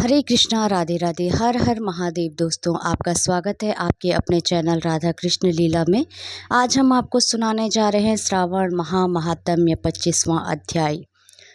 हरे कृष्णा, राधे राधे, हर हर महादेव। दोस्तों, आपका स्वागत है आपके अपने चैनल राधा कृष्ण लीला में। आज हम आपको सुनाने जा रहे हैं श्रावण महात्म्य 25वां अध्याय।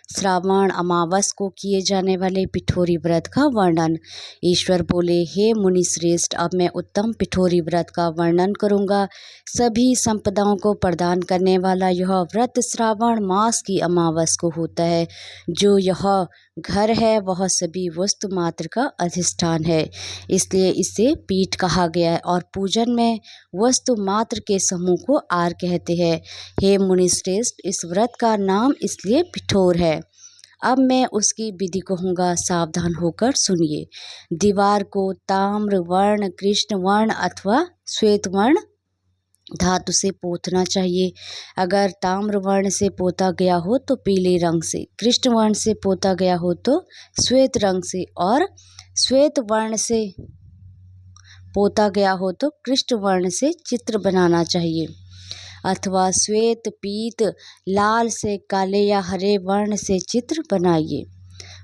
श्रावण अमावस को किए जाने वाले पिठोरी व्रत का वर्णन। ईश्वर बोले, हे मुनि श्रेष्ठ, अब मैं उत्तम पिठोरी व्रत का वर्णन करूंगा। सभी संपदाओं को प्रदान करने वाला यह व्रत श्रावण मास की अमावस को होता है। जो यह घर है वह सभी वस्तु मात्र का अधिष्ठान है, इसलिए इसे पीठ कहा गया है और पूजन में वस्तु मात्र के समूह को आर कहते हैं। हे मुनि श्रेष्ठ, इस व्रत का नाम इसलिए पिठोर है। अब मैं उसकी विधि कहूँगा, सावधान होकर सुनिए। दीवार को ताम्र वर्ण, कृष्ण वर्ण अथवा श्वेत वर्ण धातु से पोतना चाहिए। अगर ताम्र वर्ण से पोता गया हो तो पीले रंग से, कृष्ण वर्ण से पोता गया हो तो श्वेत रंग से, और श्वेत वर्ण से पोता गया हो तो कृष्ण वर्ण से चित्र बनाना चाहिए, अथवा श्वेत पीत लाल से काले या हरे वर्ण से चित्र बनाइए।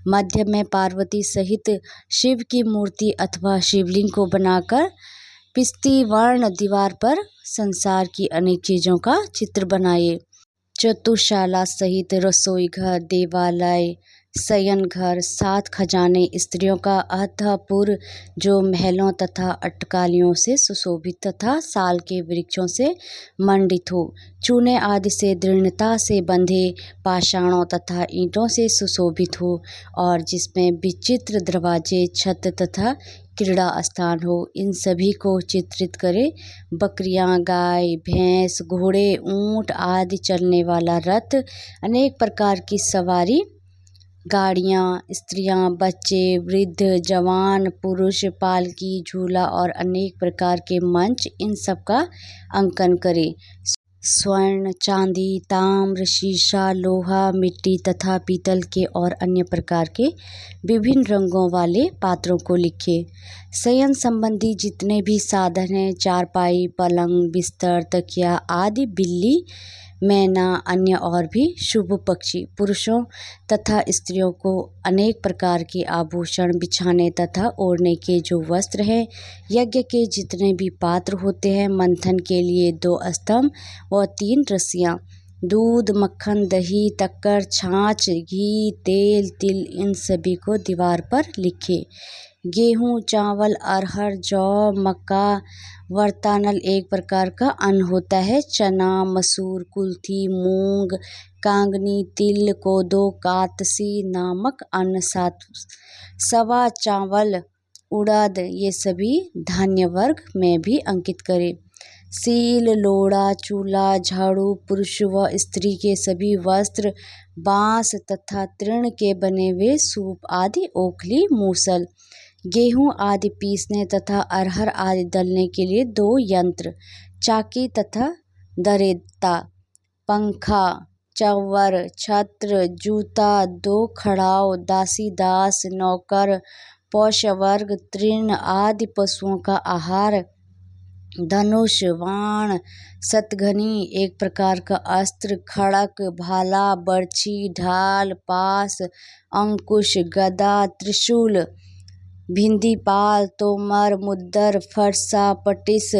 मध्य में पार्वती सहित शिव की मूर्ति अथवा शिवलिंग को बनाकर पिस्ती वर्ण दीवार पर संसार की अनेक चीज़ों का चित्र बनाइए। चतुशाला सहित रसोई घर, देवालय, शयन घर, 7 खजाने, स्त्रियों का अतःपुर जो महलों तथा अट्टकालियों से सुशोभित तथा साल के वृक्षों से मंडित हो, चूने आदि से दृढ़ता से बंधे पाषाणों तथा ईंटों से सुशोभित हो, और जिसमें विचित्र दरवाजे, छत तथा क्रीड़ा स्थान हो, इन सभी को चित्रित करे। बकरियां, गाय, भैंस, घोड़े, ऊंट आदि चलने वाला रथ, अनेक प्रकार की सवारी गाड़ियाँ, स्त्रियां, बच्चे, वृद्ध, जवान, पुरुष, पालकी, झूला और अनेक प्रकार के मंच, इन सब का अंकन करे। स्वर्ण, चांदी, ताम्र, शीशा, लोहा, मिट्टी तथा पीतल के और अन्य प्रकार के विभिन्न रंगों वाले पात्रों को लिखे। शयन संबंधी जितने भी साधन हैं, चारपाई, पलंग, बिस्तर, तकिया आदि, बिल्ली, मैना, अन्य और भी शुभ पक्षी, पुरुषों तथा स्त्रियों को अनेक प्रकार के आभूषण, बिछाने तथा ओढ़ने के जो वस्त्र हैं, यज्ञ के जितने भी पात्र होते हैं, मंथन के लिए 2 स्तंभ व 3 रस्सियाँ, दूध, मक्खन, दही, तक्कर, छाछ, घी, तेल, तिल, इन सभी को दीवार पर लिखे। गेहूँ, चावल, अरहर, जौ, मक्का, वर्तानल एक प्रकार का अन्न होता है। चना, मसूर, कुल्थी, मूंग, कांगनी, तिल, कोदो, कातसी नामक अन्न, सवा चावल, उड़द, ये सभी धान्य वर्ग में भी अंकित करें। सील, लोड़ा, चूल्हा, झाड़ू, पुरुष व स्त्री के सभी वस्त्र, बांस तथा तृण के बने हुए सूप आदि, ओखली, मूसल, गेहूं आदि पीसने तथा अरहर आदि दलने के लिए 2 यंत्र, चाकी तथा दरेता, पंखा, चव्वर, छत्र, जूता, 2 खड़ाव, दासी दास, नौकर, पौषवर्ग, तृण आदि पशुओं का आहार, धनुष, बाण, शतघनी एक प्रकार का अस्त्र, खड़क, भाला, बर्छी, ढाल, पास, अंकुश, गदा, त्रिशूल, भिंदीपाल, तोमर, मुद्दर, फरसा, पटिस,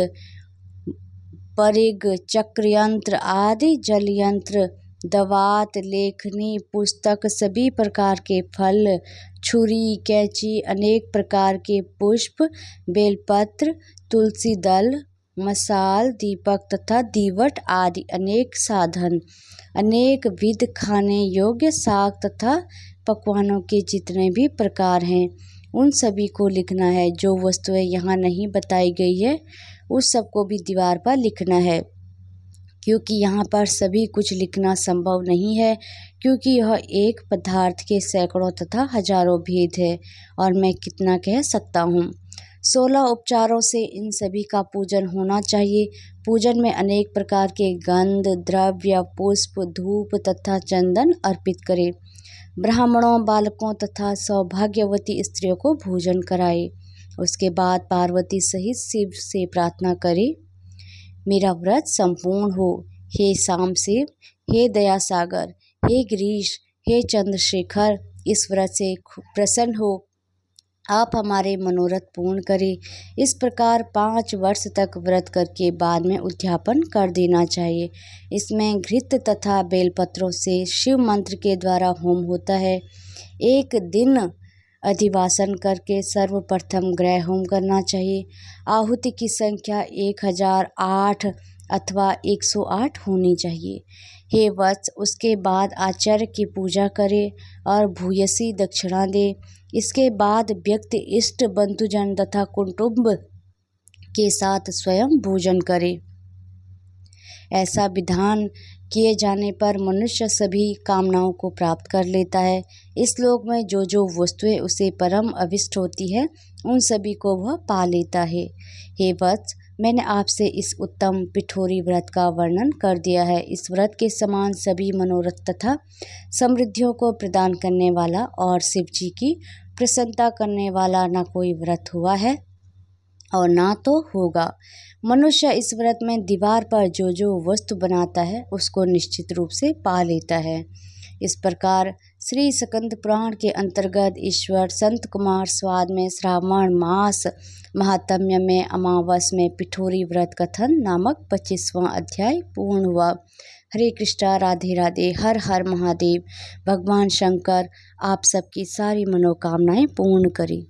परिग, चक्रयंत्र आदि, जलयंत्र, दवात, लेखनी, पुस्तक, सभी प्रकार के फल, छुरी, कैंची, अनेक प्रकार के पुष्प, बेलपत्र, तुलसी दल, मसाल, दीपक तथा दीवट आदि अनेक साधन, अनेक विध खाने योग्य साग तथा पकवानों के जितने भी प्रकार हैं, उन सभी को लिखना है। जो वस्तुएं यहाँ नहीं बताई गई है उस सबको भी दीवार पर लिखना है, क्योंकि यहाँ पर सभी कुछ लिखना संभव नहीं है, क्योंकि यह एक पदार्थ के सैकड़ों तथा हजारों भेद है और मैं कितना कह सकता हूँ। 16 उपचारों से इन सभी का पूजन होना चाहिए। पूजन में अनेक प्रकार के गंध, द्रव्य, पुष्प, धूप तथा चंदन अर्पित करें। ब्राह्मणों, बालकों तथा सौभाग्यवती स्त्रियों को भोजन कराए। उसके बाद पार्वती सहित शिव से प्रार्थना करे, मेरा व्रत संपूर्ण हो। हे सामशिव, हे दया सागर, हे गिरीश, हे चंद्रशेखर, इस व्रत से प्रसन्न हो आप हमारे मनोरथ पूर्ण करें। इस प्रकार 5 वर्ष तक व्रत करके बाद में उद्यापन कर देना चाहिए। इसमें घृत तथा बेलपत्रों से शिव मंत्र के द्वारा होम होता है। एक दिन अधिवासन करके सर्वप्रथम ग्रह होम करना चाहिए। आहुति की संख्या 1008 अथवा 108 होनी चाहिए। हे वत्स, उसके बाद आचार्य की पूजा करे और भूयसी दक्षिणा दे। इसके बाद व्यक्ति इष्ट बंधुजन तथा कुटुंब के साथ स्वयं भोजन करे। ऐसा विधान किए जाने पर मनुष्य सभी कामनाओं को प्राप्त कर लेता है। इस लोक में जो जो वस्तुएं उसे परम अभिष्ट होती है, उन सभी को वह पा लेता है। हे वत्स, मैंने आपसे इस उत्तम पिठोरी व्रत का वर्णन कर दिया है। इस व्रत के समान सभी मनोरथ तथा समृद्धियों को प्रदान करने वाला और शिव जी की प्रसन्नता करने वाला न कोई व्रत हुआ है और ना तो होगा। मनुष्य इस व्रत में दीवार पर जो जो वस्तु बनाता है उसको निश्चित रूप से पा लेता है। इस प्रकार श्री स्कंद पुराण के अंतर्गत ईश्वर संत कुमार स्वाद में श्रावण मास महात्म्य में अमावस में पिठोरी व्रत कथन नामक 25वां अध्याय पूर्ण हुआ। हरे कृष्णा, राधे राधे, हर हर महादेव। भगवान शंकर आप सबकी सारी मनोकामनाएं पूर्ण करें।